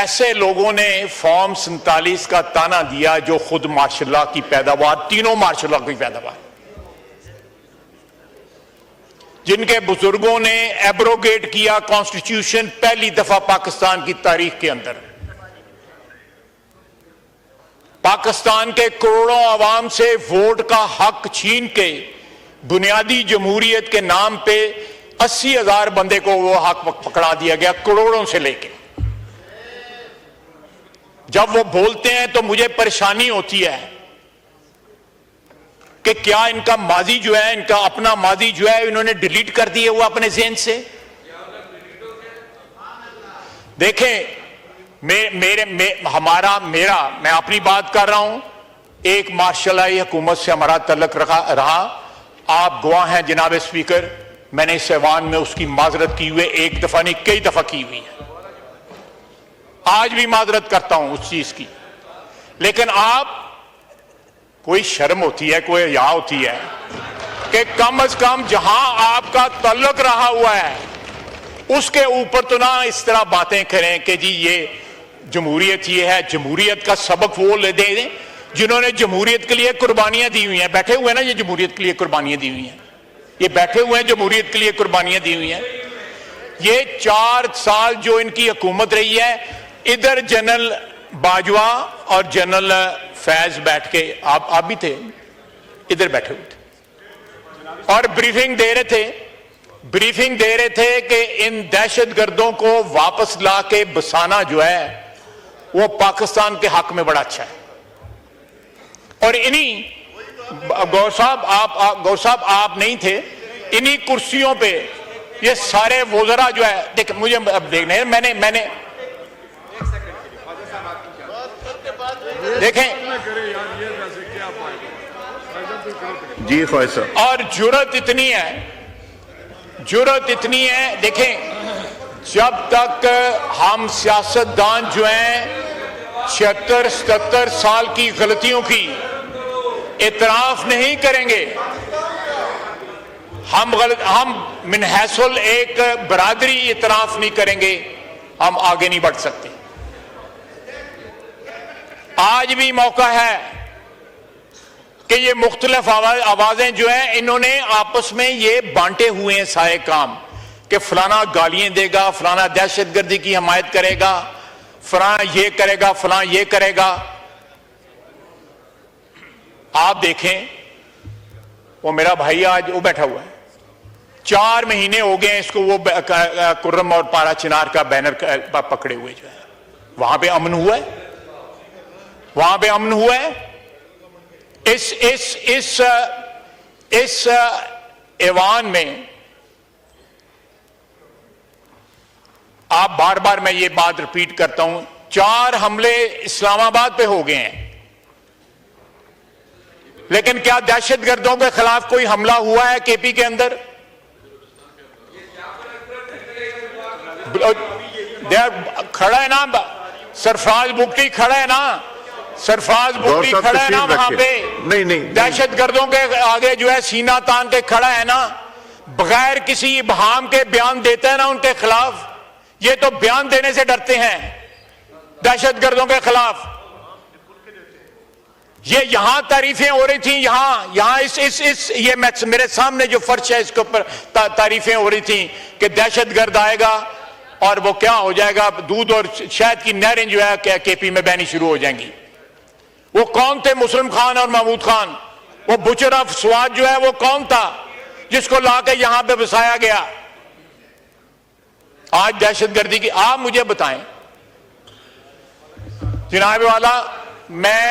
ऐसे लोगों ने फॉर्म 47 का ताना दिया जो खुद माशाल्लाह की पैदावार, तीनों माशाल्लाह की पैदावार, जिनके बुजुर्गों ने एब्रोगेट किया कॉन्स्टिट्यूशन पहली दफा पाकिस्तान की तारीख के अंदर। पाकिस्तान के करोड़ों आवाम से वोट का हक छीन के बुनियादी जमहूरियत के नाम पे 80,000 बंदे को वो हक पकड़ा दिया गया, करोड़ों से लेके। जब वो बोलते हैं तो मुझे परेशानी होती है कि क्या इनका माजी जो है, इनका अपना माजी जो है इन्होंने डिलीट कर दिए हुआ अपने ज़हन से। देखें, मैं अपनी बात कर रहा हूं। एक मार्शलाई हुकूमत से हमारा तल्लुक रहा, आप गवाह हैं जनाब स्पीकर। मैंने इस ऐवान में उसकी माजरत की हुई, एक दफा नहीं कई दफा की हुई है, आज भी माजरत करता हूं उस चीज की। लेकिन आप, कोई शर्म होती है, कोई हया होती है कि कम से कम जहां आपका तल्लुक रहा हुआ है उसके ऊपर तो ना इस तरह बातें करें कि जी ये जमहूरियत ये है। जमहूरियत का सबक वो ले दें जिन्होंने जमहूरियत के लिए कुर्बानियां दी हुई हैं। बैठे हुए हैं ना, ये जमहूरियत के लिए कुर्बानियां दी हुई हैं, ये बैठे हुए हैं जमहूरियत के लिए कुर्बानियां दी हुई हैं। ये 4 साल जो इनकी हुकूमत रही है, इधर जनरल बाजवा और जनरल फैज बैठ के, आप भी थे, इधर बैठे हुए थे और ब्रीफिंग दे रहे थे कि इन दहशतगर्दों को वापस ला के बसाना जो है वो पाकिस्तान के हक में बड़ा अच्छा है। और इन्हीं गौर साहब आप नहीं थे, इन्हीं कुर्सियों पे ये सारे वज़रा जो है, देख मुझे अब देखने, मैंने देखें जी ख्वाहिश साहब। और जुर्रत इतनी है, देखें, जब तक हम सियासतदान जो हैं 76-77 साल की गलतियों की इतराफ नहीं करेंगे, हम मिनहसुल एक बरादरी इतराफ नहीं करेंगे, हम आगे नहीं बढ़ सकते। आज भी मौका है कि ये मुख्तलिफ आवाजें जो हैं इन्होंने आपस में ये बांटे हुए हैं सारे काम, कि फलाना गालियां देगा, फलाना दहशतगर्दी की हमायत करेगा, फलाना ये करेगा, फलाना ये करेगा। आप देखें, वो मेरा भाई आज वो बैठा हुआ है, 4 महीने हो गए इसको वो कुर्रम और पारा चिनार का बैनर पकड़े हुए जो है। वहां पे अमन हुआ है, वहां पे अमन हुआ है। इस ऐवान में आप बार बार, मैं ये बात रिपीट करता हूं, 4 हमले इस्लामाबाद पे हो गए हैं, लेकिन क्या दहशतगर्दों के खिलाफ कोई हमला हुआ है केपी के अंदर? खड़ा है ना सरफराज बुगटी, खड़ा है ना सरफराज बुगटी, खड़ा है ना वहां पे। नहीं, दहशतगर्दों के आगे जो है सीना तान के खड़ा है ना, बगैर किसी इबहाम के बयान देता है ना उनके खिलाफ। ये तो बयान देने से डरते हैं दहशतगर्दों के खिलाफ। ये यहां तारीफें हो रही थी, यहां ये मेरे सामने जो फर्श है इसके ऊपर तारीफें हो रही थी कि दहशतगर्द आएगा और वो क्या हो जाएगा, दूध और शहद की नहरें जो है केपी में बहनी शुरू हो जाएंगी। वो कौन थे मुस्लिम खान और महमूद खान? वो बुचर ऑफ स्वाद जो है वो कौन था जिसको लाके यहां पे बसाया गया? आज दहशतगर्दी की आप मुझे बताएं जनाब वाला, मैं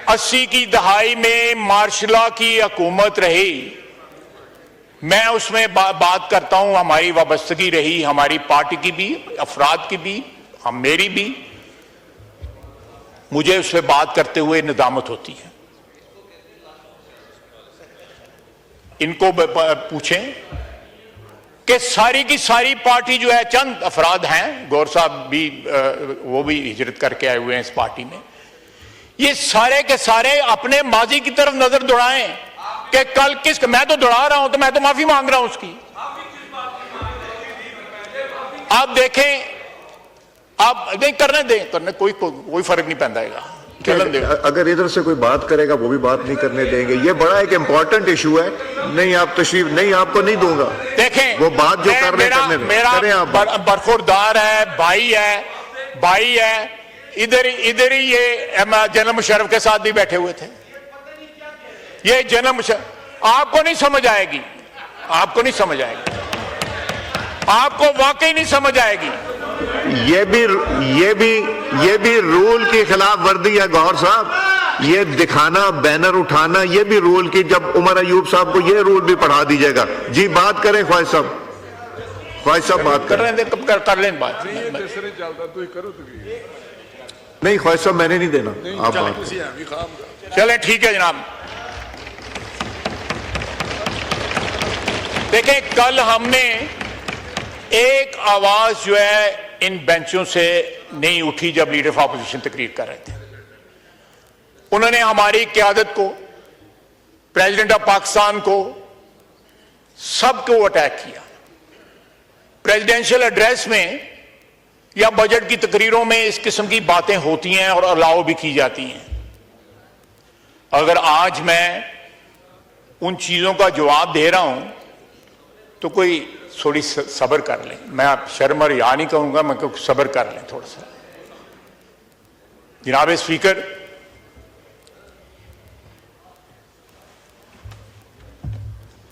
80 की दहाई में मार्शला की हुकूमत रही, मैं उसमें बात करता हूं, हमारी वाबस्तगी रही, हमारी पार्टी की भी, अफराद की भी, मेरी भी। मुझे उससे बात करते हुए निदामत होती है। इनको पूछें कि सारी की सारी पार्टी जो है, चंद अफराद हैं, गौर साहब भी वो भी हिजरत करके आए हुए हैं इस पार्टी में, ये सारे के सारे अपने माजी की तरफ नजर दौड़ाएं कि कल मैं तो दौड़ा रहा हूं तो मैं तो माफी मांग रहा हूं उसकी। आप देखें आप नहीं करने दें, करने कोई फर्क नहीं पैदा है। चलन दे। अगर इधर से कोई बात करेगा वो भी बात नहीं करने देंगे। ये बड़ा एक इंपॉर्टेंट इशू है। नहीं आप तशरीफ नहीं, आपको नहीं दूंगा। देखें वो बात जो कर रहे हैं मेरा बरखुरदार है, भाई है। इधर ही ये जनरल मुशर्रफ के साथ भी बैठे हुए थे। ये जनरल मुशर्रफ आपको नहीं समझ आएगी, आपको नहीं समझ आएगी, आपको वाकई नहीं समझ आएगी। ये भी रूल की खिलाफ वर्दी है गौहर साहब। ये दिखाना, बैनर उठाना, ये भी रूल की। जब उमर अयूब साहब को ये रूल भी पढ़ा दीजिएगा। जी बात करें ख्वाहिश साहब बात कर लें बात। नहीं ख्वाहिश साहब मैंने नहीं देना, आप बात। चलें ठीक है जनाब। देखें कल हमने एक आवाज जो है इन बेंचों से नहीं उठी जब लीडर ऑफ अपोजिशन तकरीर कर रहे थे। उन्होंने हमारी क़यादत को, प्रेसिडेंट ऑफ पाकिस्तान को, सबको अटैक किया। प्रेसिडेंशियल एड्रेस में या बजट की तकरीरों में इस किस्म की बातें होती हैं और अलाउ भी की जाती हैं। अगर आज मैं उन चीजों का जवाब दे रहा हूं तो कोई थोड़ी सब्र कर लें। मैं आप शर्म और या नहीं कहूंगा, मैं सब्र कर लें थोड़ा सा। जनाब स्पीकर,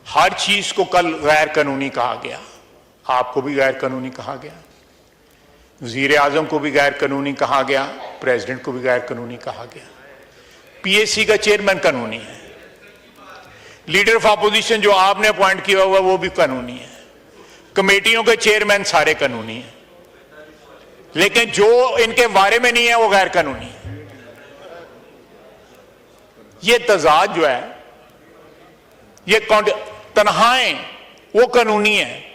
हर चीज को कल गैर कानूनी कहा गया। आपको भी गैर कानूनी कहा गया, वजीर आजम को भी गैर कानूनी कहा गया, प्रेसिडेंट को भी गैर कानूनी कहा गया। पीएसी का चेयरमैन कानूनी है, लीडर ऑफ अपोजिशन जो आपने अपॉइंट किया हुआ वो भी कानूनी है, कमेटियों के चेयरमैन सारे कानूनी हैं, लेकिन जो इनके बारे में नहीं है वो गैर कानूनी है। ये तजाद जो है, ये तनहाएं वो कानूनी है।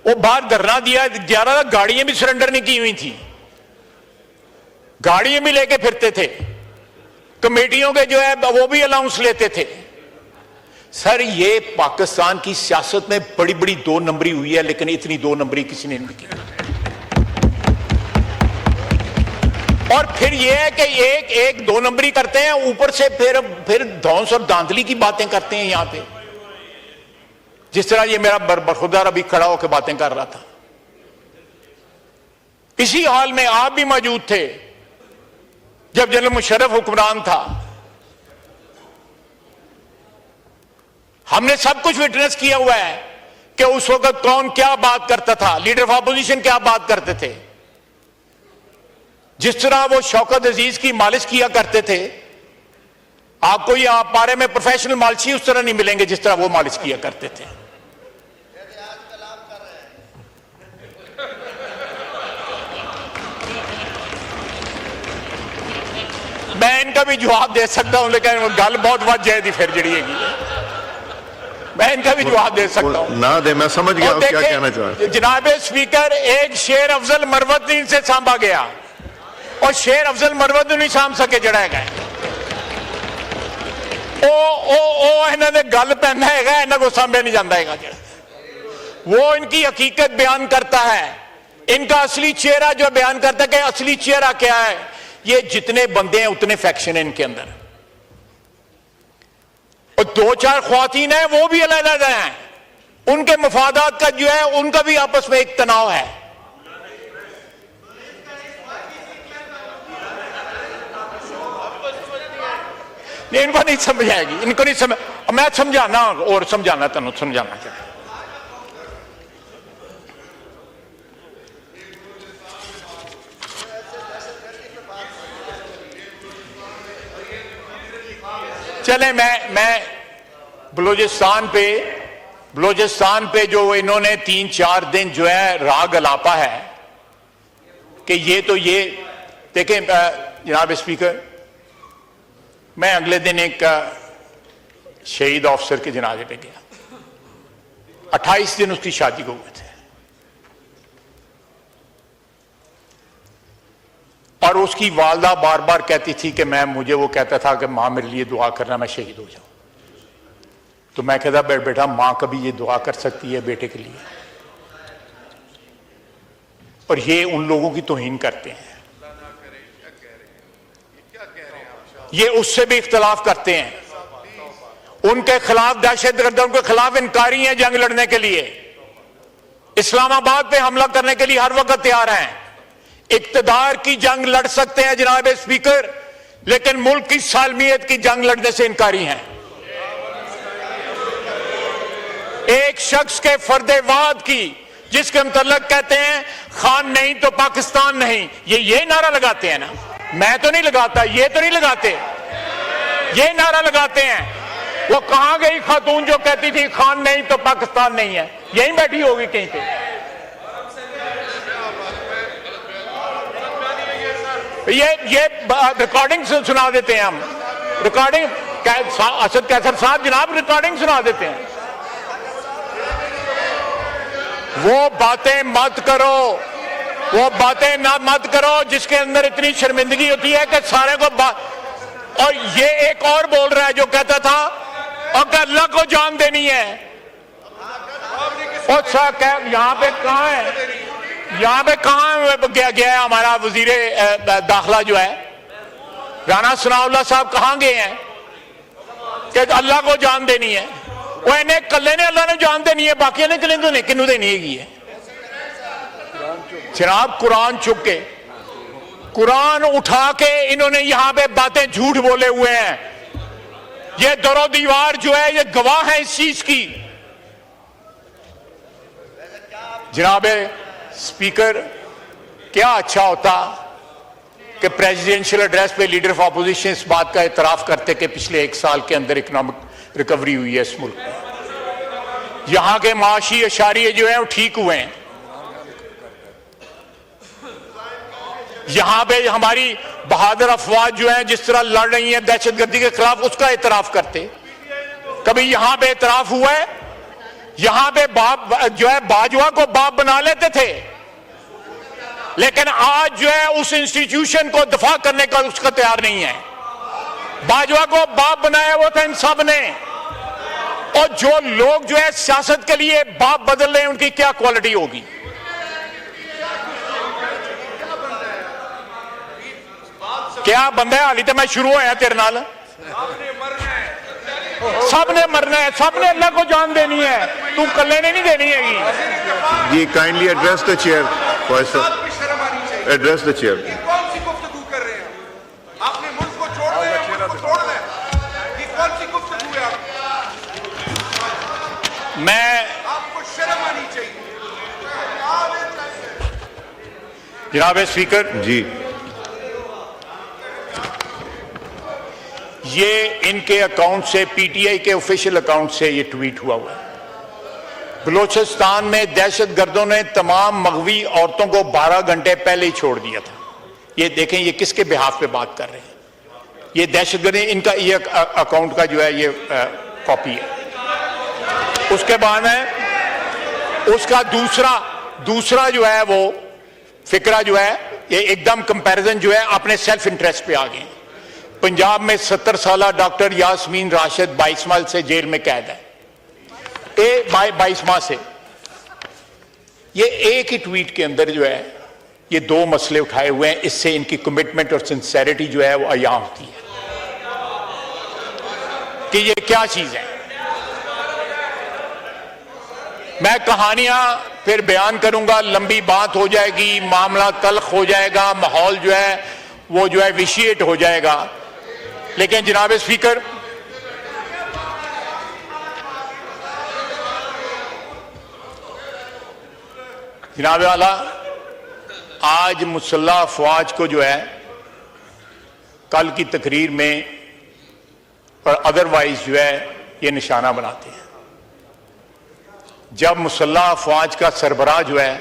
वो बाहर धरना दिया, 11 गाड़ियां भी सरेंडर नहीं की हुई थी, गाड़ियां भी लेके फिरते थे, कमेटियों के जो है वो भी अलाउंस लेते थे। सर ये पाकिस्तान की सियासत में बड़ी बड़ी 2 नंबरी हुई है, लेकिन इतनी 2 नंबरी किसी ने नहीं की। और फिर यह है कि एक 2 नंबरी करते हैं, ऊपर से फिर धौंस और धांधली की बातें करते हैं यहां पे। जिस तरह ये मेरा बरखुरदार अभी खड़ा होकर बातें कर रहा था। इसी हाल में आप भी मौजूद थे जब जनरल मुशर्रफ हुक्मरान था। हमने सब कुछ विटनेस किया हुआ है कि उस वक्त कौन क्या बात करता था, लीडर ऑफ अपोजिशन क्या बात करते थे। जिस तरह वो शौकत अजीज की मालिश किया करते थे, आपको ये आप बारे में प्रोफेशनल मालिशी उस तरह नहीं मिलेंगे जिस तरह वो मालिश किया करते थे। मैं इनका भी जवाब दे सकता हूं, लेकिन गल बहुत वध जाएगी फिर जड़ी। मैं इनका भी जवाब दे सकता हूं ना दे, मैं समझ गया क्या कहना चाह रहे हैं। जनाब स्पीकर, एक शेर अफजल मरवत से सांभा गया और शेर अफजल मरवत नहीं सांभ सके जड़ा है। इन्हों ने गल पैना है, इन्हों को सांभे नहीं जाता है। वो इनकी हकीकत बयान करता है, इनका असली चेहरा जो बयान करता है कि असली चेहरा क्या है। ये जितने बंदे हैं उतने फैक्शन है इनके अंदर, और 2-4 ख्वातीन हैं वो भी अलग-अलग हैं। उनके मफादात का जो है उनका भी आपस में एक तनाव है। नहीं, इनको नहीं समझ आएगी, इनको नहीं समझ। मैं समझाना और समझाना तेन समझाना चाहिए। चले मैं बलूचिस्तान पे जो इन्होंने 3-4 दिन जो है राग अलापा है कि ये तो ये देखें। जनाब स्पीकर, मैं अगले दिन एक शहीद ऑफिसर के जनाजे पे गया। 28 दिन उसकी शादी को हुए थे और उसकी वालदा बार बार कहती थी कि मुझे वो कहता था कि मां मेरे लिए दुआ करना, मैं शहीद हो जाऊं। तो मैं कहता बेटा मां कभी ये दुआ कर सकती है बेटे के लिए? और ये उन लोगों की तौहीन करते हैं, ये उससे भी इख्तलाफ करते हैं, उनके खिलाफ दहशतगर्दों के खिलाफ इनकारी हैं जंग लड़ने के लिए, इस्लामाबाद पे हमला करने के लिए हर वक्त तैयार हैं, इक्तदार की जंग लड़ सकते हैं जनाब स्पीकर, लेकिन मुल्क की सालमियत की जंग लड़ने से इनकारी हैं। एक शख्स के फर्देवाद की, जिसके मुतल्लक कहते हैं खान नहीं तो पाकिस्तान नहीं, ये नारा लगाते हैं ना, मैं तो नहीं लगाता, ये तो नहीं लगाते, ये नारा लगाते हैं। वो कहां गई खातून जो कहती थी खान नहीं तो पाकिस्तान नहीं है? यहीं बैठी होगी कहीं पे। ये रिकॉर्डिंग सुना देते हैं हम, रिकॉर्डिंग असद कैसर साहब जनाब रिकॉर्डिंग सुना देते हैं। वो बातें मत करो, वो बातें ना मत करो जिसके अंदर इतनी शर्मिंदगी होती है कि सारे को और ये एक और बोल रहा है जो कहता था अगर अल्लाह को जान देनी है, और यहाँ पे कहाँ है, यहाँ पे कहाँ गया है हमारा वजीर दाखिला जो है राना सनाउल्लाह साहब, कहाँ गए हैं कि अल्लाह को जान देनी है? वो इन्हें कल्ले ने अल्लाह ने जान देनी है, बाकी ने कलेंदो ने किन्नू देनी है? जनाब कुरान चुप के, कुरान उठा के इन्होंने यहां पे बातें झूठ बोले हुए हैं। ये दरो दीवार जो है ये गवाह है इस चीज की। जनाब स्पीकर, क्या अच्छा होता कि प्रेसिडेंशियल एड्रेस पे लीडर ऑफ अपोजिशन इस बात का एतराफ करते कि पिछले 1 साल के अंदर इकोनॉमिक रिकवरी हुई है इस मुल्क में, यहां के माशी इशारे जो है वो ठीक हुए हैं, यहां पे हमारी बहादुर अफवाज जो है जिस तरह लड़ रही है दहशतगर्दी के खिलाफ, उसका एतराफ करते। कभी यहां पे एतराफ हुआ है? यहां पे बाप जो है बाजवा को बाप बना लेते थे, लेकिन आज जो है उस इंस्टीट्यूशन को दफा करने का उसका तैयार नहीं है। बाजवा को बाप बनाया वो था इन सब ने, और जो लोग जो है सियासत के लिए बाप बदल रहे हैं उनकी क्या क्वालिटी होगी? क्या बंदा है? हाली तो मैं शुरू होया तेरे नाल, सब ने मरना है, सब ने अल्लाह को जान देनी है, तू कल्ले ने नहीं देनी हैगी। ये kindly address the chair, address the chair. कौन सी गुफ्तगू कर रहे हैं? आपने मुल्क को छोड़ दिया, मुल्क को तोड़ दिया, ये कौन सी गुफ्तगू है? आपको शर्म आनी चाहिए। जनाब स्पीकर जी, ये इनके अकाउंट से, पीटीआई के ऑफिशियल अकाउंट से ये ट्वीट हुआ है। बलूचिस्तान में दहशतगर्दों ने तमाम मगवी औरतों को 12 घंटे पहले ही छोड़ दिया था। ये देखें ये किसके बिहाफ पे बात कर रहे हैं, ये दहशतगर्द, इनका ये अकाउंट का जो है ये कॉपी है। उसके बाद है उसका दूसरा जो है वो फिक्रा जो है ये एकदम कंपैरिजन जो है अपने सेल्फ इंटरेस्ट पे आ गए। पंजाब में 70 साला डॉक्टर यास्मीन राशिद 22 माह से जेल में कैद है, 22 माह से। ये एक ही ट्वीट के अंदर जो है ये 2 मसले उठाए हुए हैं, इससे इनकी कमिटमेंट और सिंसेरिटी जो है वो अयां होती है कि ये क्या चीज है। मैं कहानियां फिर बयान करूंगा, लंबी बात हो जाएगी, मामला तल्ख हो जाएगा, माहौल जो है वो जो है विशिएट हो जाएगा। लेकिन जनाब स्पीकर, जनाब वाला, आज मुसल्लह अफवाज को जो है कल की तकरीर में और अदरवाइज जो है ये निशाना बनाते हैं। जब मुसल्लह अफवाज का सरबराह जो है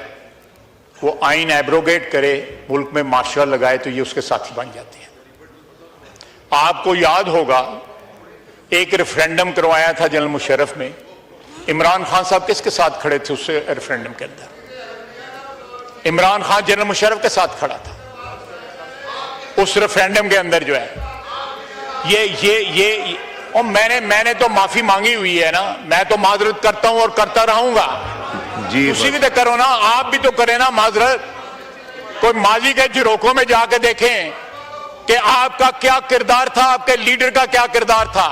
वो आइन एब्रोगेट करे, मुल्क में मार्शल लगाए, तो ये उसके साथी बन जाते हैं। आपको याद होगा एक रेफरेंडम करवाया था जनरल मुशर्रफ में, इमरान खान साहब किसके साथ खड़े थे उस रेफरेंडम के अंदर? इमरान खान जनरल मुशर्रफ के साथ खड़ा था उस रेफरेंडम के अंदर जो है। ये और मैंने तो माफी मांगी हुई है ना, मैं तो माजरत करता हूं और करता रहूंगा। जी उसी भी तो करो ना, आप भी तो करें ना माजरत। कोई माजी के झरोखों में जाकर देखें कि आपका क्या किरदार था, आपके लीडर का क्या किरदार था।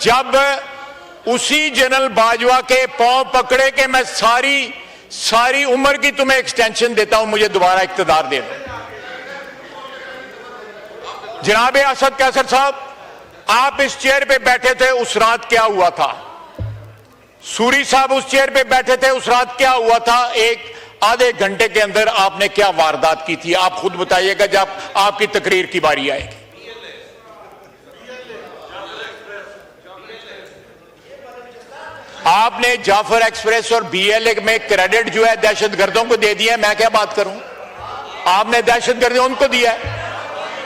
जब उसी जनरल बाजवा के पांव पकड़े कि मैं सारी उम्र की तुम्हें एक्सटेंशन देता हूं, मुझे दोबारा इख्तिदार दे दो। जनाब असद कैसर साहब, आप इस चेयर पे बैठे थे, उस रात क्या हुआ था? सूरी साहब उस चेयर पे बैठे थे, उस रात क्या हुआ था? एक आधे घंटे के अंदर आपने क्या वारदात की थी, आप खुद बताइएगा जब आपकी तकरीर की बारी आएगी। आपने जाफर एक्सप्रेस और बीएलए में क्रेडिट जो है दहशतगर्दों को दे दिया है। मैं क्या बात करूं, आपने दहशतगर्दों उनको दिया है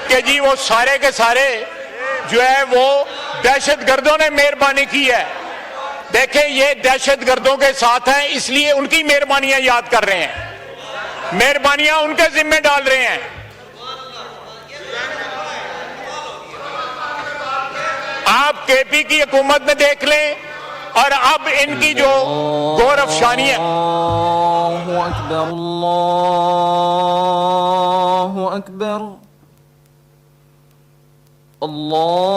कि जी वो सारे के सारे जो है वो दहशतगर्दों ने मेहरबानी की है। देखें, ये दहशतगर्दों के साथ हैं, इसलिए उनकी मेहरबानियां याद कर रहे हैं, मेहरबानियां उनके जिम्मे डाल रहे हैं। आप केपी की हुकूमत में देख लें, और अब इनकी जो गौरवशानी है। अल्लाहु अकबर, अल्लाहु अकबर, अल्लाह।